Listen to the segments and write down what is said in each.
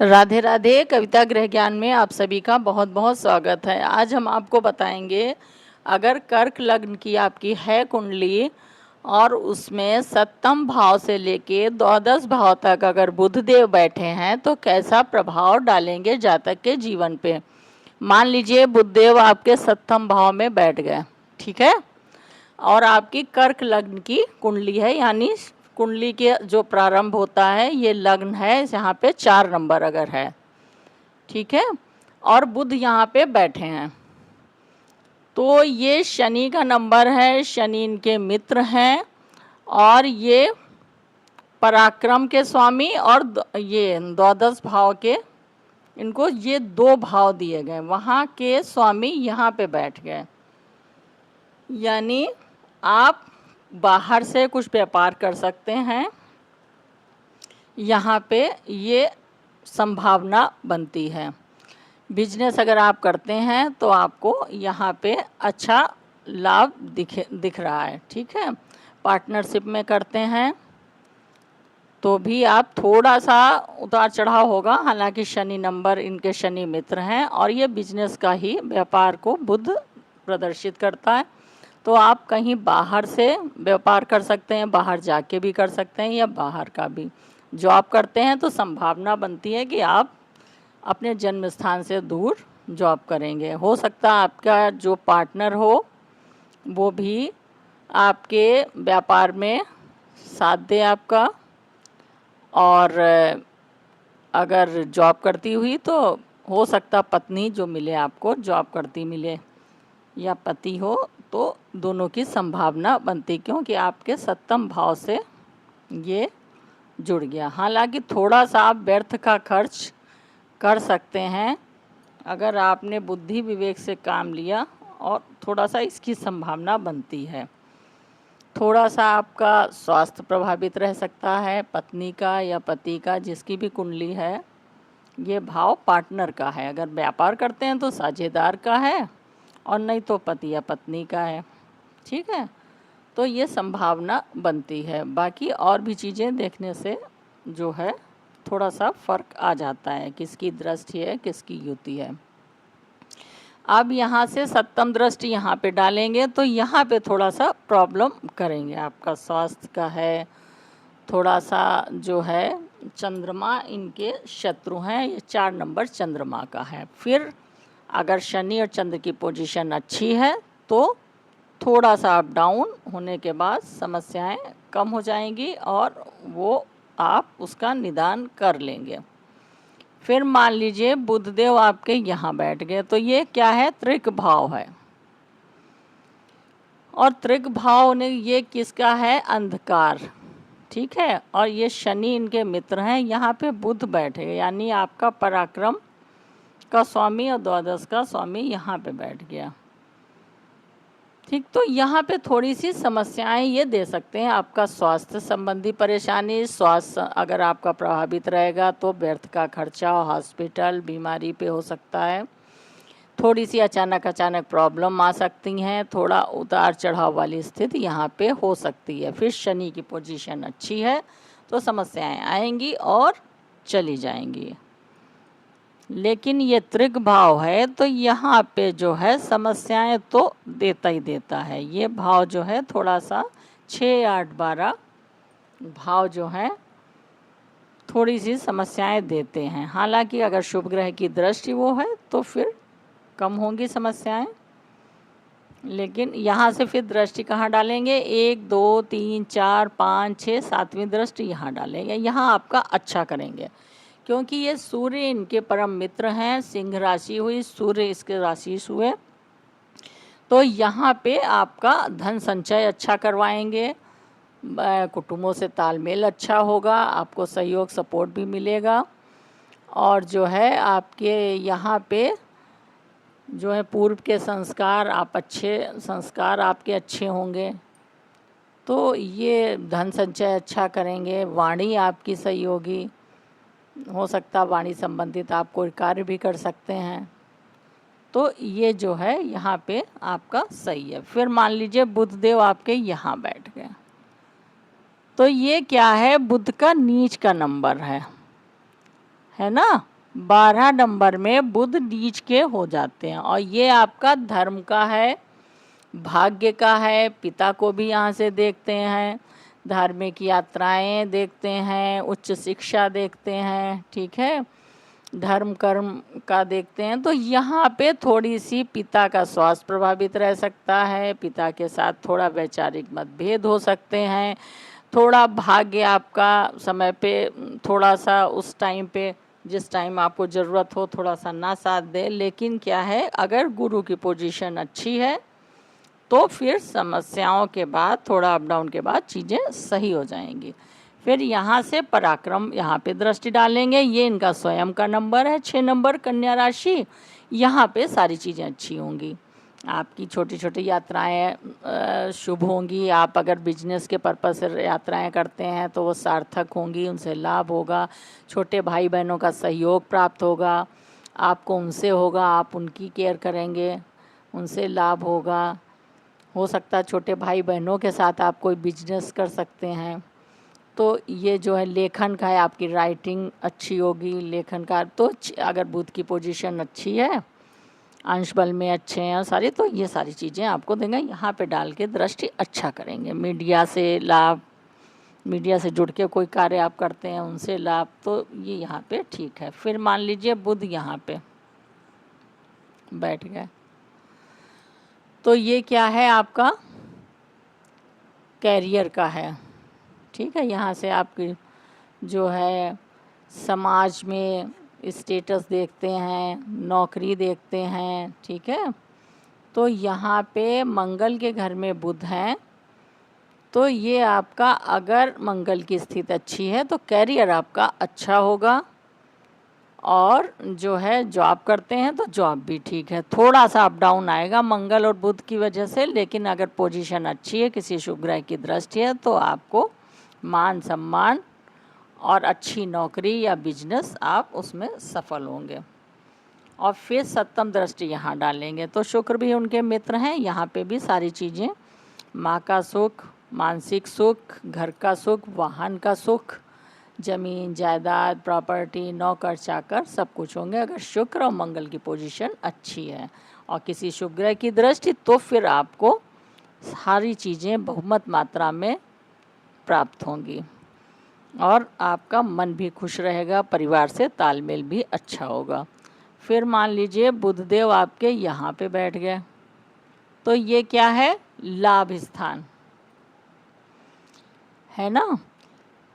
राधे राधे। कविता गृह ज्ञान में आप सभी का बहुत बहुत स्वागत है। आज हम आपको बताएंगे, अगर कर्क लग्न की आपकी है कुंडली और उसमें सप्तम भाव से लेके द्वादश भाव तक अगर बुध देव बैठे हैं तो कैसा प्रभाव डालेंगे जातक के जीवन पे। मान लीजिए बुध देव आपके सप्तम भाव में बैठ गए, ठीक है, और आपकी कर्क लग्न की कुंडली है, यानी कुंडली के जो प्रारंभ होता है ये लग्न है, यहाँ पे 4 नंबर अगर है, ठीक है, और बुध यहाँ पे बैठे हैं, तो ये शनि का नंबर है। शनि इनके मित्र हैं और ये पराक्रम के स्वामी और ये द्वादश भाव के, इनको ये 2 भाव दिए गए, वहाँ के स्वामी यहाँ पे बैठ गए। यानी आप बाहर से कुछ व्यापार कर सकते हैं, यहाँ पे ये संभावना बनती है। बिजनेस अगर आप करते हैं तो आपको यहाँ पे अच्छा लाभ दिख रहा है, ठीक है। पार्टनरशिप में करते हैं तो भी आप थोड़ा सा उतार चढ़ाव होगा, हालांकि शनि नंबर इनके शनि मित्र हैं और ये बिजनेस का ही व्यापार को बुध प्रदर्शित करता है। तो आप कहीं बाहर से व्यापार कर सकते हैं, बाहर जाके भी कर सकते हैं, या बाहर का भी जॉब करते हैं तो संभावना बनती है कि आप अपने जन्म स्थान से दूर जॉब करेंगे। हो सकता है आपका जो पार्टनर हो वो भी आपके व्यापार में साथ दे आपका, और अगर जॉब करती हुई तो हो सकता पत्नी जो मिले आपको जॉब करती मिले, या पति हो, तो दोनों की संभावना बनती, क्योंकि आपके सप्तम भाव से ये जुड़ गया। हालांकि थोड़ा सा आप व्यर्थ का खर्च कर सकते हैं अगर आपने बुद्धि विवेक से काम लिया, और थोड़ा सा इसकी संभावना बनती है। थोड़ा सा आपका स्वास्थ्य प्रभावित रह सकता है, पत्नी का या पति का, जिसकी भी कुंडली है। ये भाव पार्टनर का है, अगर व्यापार करते हैं तो साझेदार का है, और नहीं तो पति या पत्नी का है, ठीक है। तो ये संभावना बनती है। बाकी और भी चीज़ें देखने से जो है थोड़ा सा फर्क आ जाता है, किसकी दृष्टि है किसकी युति है। अब यहाँ से सप्तम दृष्टि यहाँ पे डालेंगे तो यहाँ पे थोड़ा सा प्रॉब्लम करेंगे। आपका स्वास्थ्य का है, थोड़ा सा जो है चंद्रमा इनके शत्रु हैं, ये 4 नंबर चंद्रमा का है। फिर अगर शनि और चंद्र की पोजीशन अच्छी है तो थोड़ा सा अप डाउन होने के बाद समस्याएं कम हो जाएंगी और वो आप उसका निदान कर लेंगे। फिर मान लीजिए बुधदेव आपके यहाँ बैठ गए, तो ये क्या है, त्रिक भाव है, और त्रिक भाव ने ये किसका है, अंधकार, ठीक है। और ये शनि इनके मित्र हैं, यहाँ पे बुध बैठे, यानी आपका पराक्रम का स्वामी और द्वादश का स्वामी यहाँ पे बैठ गया, ठीक। तो यहाँ पे थोड़ी सी समस्याएं ये दे सकते हैं। आपका स्वास्थ्य संबंधी परेशानी, स्वास्थ्य अगर आपका प्रभावित रहेगा तो व्यर्थ का खर्चा, हॉस्पिटल, बीमारी पे हो सकता है। थोड़ी सी अचानक प्रॉब्लम आ सकती हैं, थोड़ा उतार चढ़ाव वाली स्थिति यहाँ पे हो सकती है। फिर शनि की पोजीशन अच्छी है तो समस्याएं आएंगी और चली जाएंगी। लेकिन ये त्रिक भाव है तो यहाँ पे जो है समस्याएं तो देता ही देता है। ये भाव जो है थोड़ा सा 6, 8, 12 भाव जो हैं थोड़ी सी समस्याएं देते हैं। हालांकि अगर शुभ ग्रह की दृष्टि वो है तो फिर कम होंगी समस्याएं। लेकिन यहाँ से फिर दृष्टि कहाँ डालेंगे, 1, 2, 3, 4, 5, 6, 7वीं दृष्टि यहाँ डालेंगे। यहाँ आपका अच्छा करेंगे, क्योंकि ये सूर्य इनके परम मित्र हैं। सिंह राशि हुई, सूर्य इसके राशि हुए, तो यहाँ पे आपका धन संचय अच्छा करवाएंगे, कुटुंबों से तालमेल अच्छा होगा, आपको सहयोग सपोर्ट भी मिलेगा, और जो है आपके यहाँ पे जो है पूर्व के संस्कार, आप अच्छे संस्कार आपके अच्छे होंगे, तो ये धन संचय अच्छा करेंगे। वाणी आपकी सही होगी, हो सकता वाणी संबंधित आप कोई कार्य भी कर सकते हैं, तो ये जो है यहाँ पे आपका सही है। फिर मान लीजिए बुधदेव आपके यहाँ बैठ गए, तो ये क्या है, बुध का नीच का नंबर है, है ना। 12 नंबर में बुध नीच के हो जाते हैं, और ये आपका धर्म का है, भाग्य का है, पिता को भी यहाँ से देखते हैं, धार्मिक यात्राएं देखते हैं, उच्च शिक्षा देखते हैं, ठीक है, धर्म कर्म का देखते हैं। तो यहाँ पे थोड़ी सी पिता का स्वास्थ्य प्रभावित रह सकता है, पिता के साथ थोड़ा वैचारिक मतभेद हो सकते हैं, थोड़ा भाग्य आपका समय पे थोड़ा सा उस टाइम पे जिस टाइम आपको ज़रूरत हो थोड़ा सा ना साथ दे। लेकिन क्या है, अगर गुरु की पोजीशन अच्छी है तो फिर समस्याओं के बाद, थोड़ा अप डाउन के बाद चीज़ें सही हो जाएंगी। फिर यहाँ से पराक्रम यहाँ पे दृष्टि डालेंगे, ये इनका स्वयं का नंबर है 6 नंबर कन्या राशि। यहाँ पे सारी चीज़ें अच्छी होंगी, आपकी छोटी छोटी यात्राएं शुभ होंगी। आप अगर बिजनेस के पर्पज़ से यात्राएं करते हैं तो वो सार्थक होंगी, उनसे लाभ होगा। छोटे भाई बहनों का सहयोग प्राप्त होगा, आपको उनसे होगा, आप उनकी केयर करेंगे, उनसे लाभ होगा। हो सकता है छोटे भाई बहनों के साथ आप कोई बिजनेस कर सकते हैं। तो ये जो है लेखन का है, आपकी राइटिंग अच्छी होगी, लेखन का तो अगर बुध की पोजीशन अच्छी है, अंश बल में अच्छे हैं सारे, तो ये सारी चीज़ें आपको देंगे। यहाँ पे डाल के दृष्टि अच्छा करेंगे। मीडिया से लाभ, मीडिया से जुड़ के कोई कार्य आप करते हैं उनसे लाभ, तो ये यहाँ पे ठीक है। फिर मान लीजिए बुध यहाँ पे बैठ गए, तो ये क्या है, आपका कैरियर का है, ठीक है। यहाँ से आपकी जो है समाज में स्टेटस देखते हैं, नौकरी देखते हैं, ठीक है। तो यहाँ पे मंगल के घर में बुध हैं, तो ये आपका अगर मंगल की स्थिति अच्छी है तो कैरियर आपका अच्छा होगा, और जो है जॉब करते हैं तो जॉब भी ठीक है। थोड़ा सा अप डाउन आएगा मंगल और बुध की वजह से, लेकिन अगर पोजीशन अच्छी है, किसी शुभ ग्रह की दृष्टि है, तो आपको मान सम्मान और अच्छी नौकरी या बिजनेस आप उसमें सफल होंगे। और फिर सप्तम दृष्टि यहाँ डालेंगे तो शुक्र भी उनके मित्र हैं। यहाँ पे भी सारी चीज़ें, माँ का सुख, मानसिक सुख, घर का सुख, वाहन का सुख, ज़मीन जायदाद, प्रॉपर्टी, नौकर चाकर, सब कुछ होंगे अगर शुक्र और मंगल की पोजीशन अच्छी है। और किसी शुभ ग्रह की दृष्टि, तो फिर आपको सारी चीज़ें बहुमत मात्रा में प्राप्त होंगी, और आपका मन भी खुश रहेगा, परिवार से तालमेल भी अच्छा होगा। फिर मान लीजिए बुधदेव आपके यहाँ पे बैठ गए, तो ये क्या है, लाभ स्थान है ना।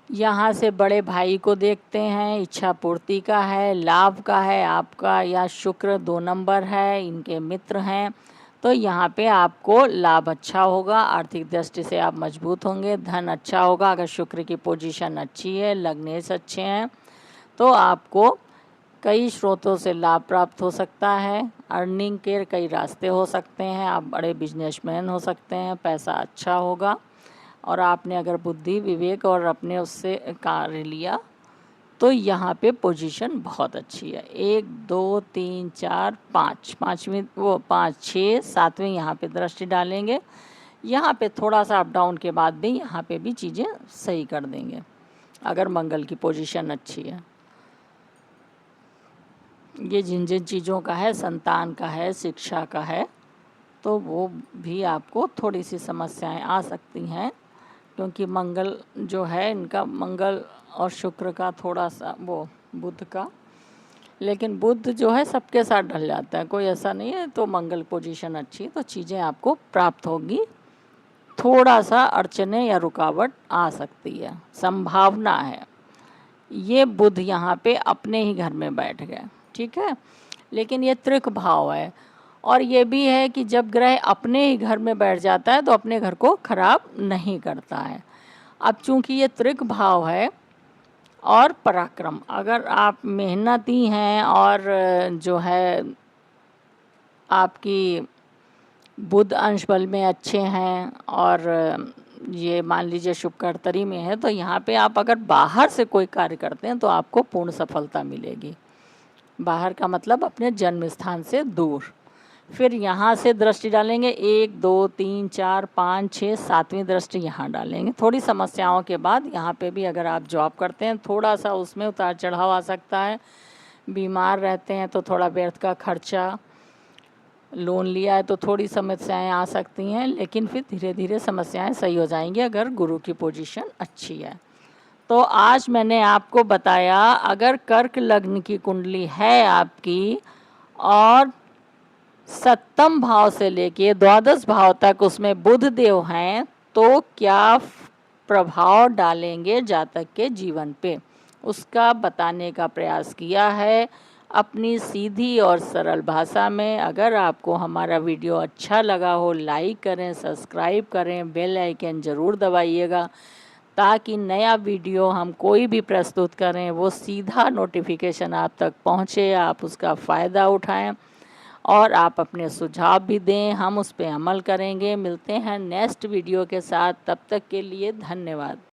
यहाँ से बड़े भाई को देखते हैं, इच्छा पूर्ति का है, लाभ का है आपका, या शुक्र 2 नंबर है, इनके मित्र हैं। तो यहाँ पे आपको लाभ अच्छा होगा, आर्थिक दृष्टि से आप मजबूत होंगे, धन अच्छा होगा। अगर शुक्र की पोजीशन अच्छी है, लग्नेश अच्छे हैं, तो आपको कई स्रोतों से लाभ प्राप्त हो सकता है। अर्निंग के कई रास्ते हो सकते हैं, आप बड़े बिजनेसमैन हो सकते हैं, पैसा अच्छा होगा। और आपने अगर बुद्धि, विवेक और अपने उससे कार्य लिया तो यहाँ पे पोजीशन बहुत अच्छी है। 1 2 3 4 5, पाँचवीं वो 5 6 7वें यहाँ पे दृष्टि डालेंगे। यहाँ पे थोड़ा सा अप डाउन के बाद भी यहाँ पे भी चीज़ें सही कर देंगे अगर मंगल की पोजीशन अच्छी है। ये जिन जिन चीज़ों का है, संतान का है, शिक्षा का है, तो वो भी आपको थोड़ी सी समस्याएं आ सकती हैं, क्योंकि मंगल जो है इनका, मंगल और शुक्र का थोड़ा सा वो बुध का, लेकिन बुध जो है सबके साथ ढल जाता है, कोई ऐसा नहीं है। तो मंगल पोजीशन अच्छी, तो चीज़ें आपको प्राप्त होगी। थोड़ा सा अड़चने या रुकावट आ सकती है, संभावना है। ये बुध यहाँ पे अपने ही घर में बैठ गए, ठीक है, लेकिन ये त्रिक भाव है। और ये भी है कि जब ग्रह अपने ही घर में बैठ जाता है तो अपने घर को खराब नहीं करता है। अब चूंकि ये त्रिक भाव है और पराक्रम, अगर आप मेहनती हैं और जो है आपकी बुध अंश बल में अच्छे हैं, और ये मान लीजिए शुभ कर्तरी में है, तो यहाँ पे आप अगर बाहर से कोई कार्य करते हैं तो आपको पूर्ण सफलता मिलेगी। बाहर का मतलब अपने जन्म स्थान से दूर, फिर यहाँ से दृष्टि डालेंगे 1 2 3 4 5 6 7वीं दृष्टि यहाँ डालेंगे। थोड़ी समस्याओं के बाद यहाँ पे भी अगर आप जॉब करते हैं थोड़ा सा उसमें उतार चढ़ाव आ सकता है, बीमार रहते हैं तो थोड़ा व्यर्थ का खर्चा, लोन लिया है तो थोड़ी समस्याएं आ सकती हैं, लेकिन फिर धीरे धीरे समस्याएं सही हो जाएंगी अगर गुरु की पोजीशन अच्छी है। तो आज मैंने आपको बताया अगर कर्क लग्न की कुंडली है आपकी और 7म भाव से लेके 12 भाव तक उसमें बुध देव हैं तो क्या प्रभाव डालेंगे जातक के जीवन पे, उसका बताने का प्रयास किया है अपनी सीधी और सरल भाषा में। अगर आपको हमारा वीडियो अच्छा लगा हो लाइक करें, सब्सक्राइब करें, बेल आइकन ज़रूर दबाइएगा ताकि नया वीडियो हम कोई भी प्रस्तुत करें वो सीधा नोटिफिकेशन आप तक पहुँचे, आप उसका फ़ायदा उठाएं और आप अपने सुझाव भी दें, हम उस पर अमल करेंगे। मिलते हैं नेक्स्ट वीडियो के साथ, तब तक के लिए धन्यवाद।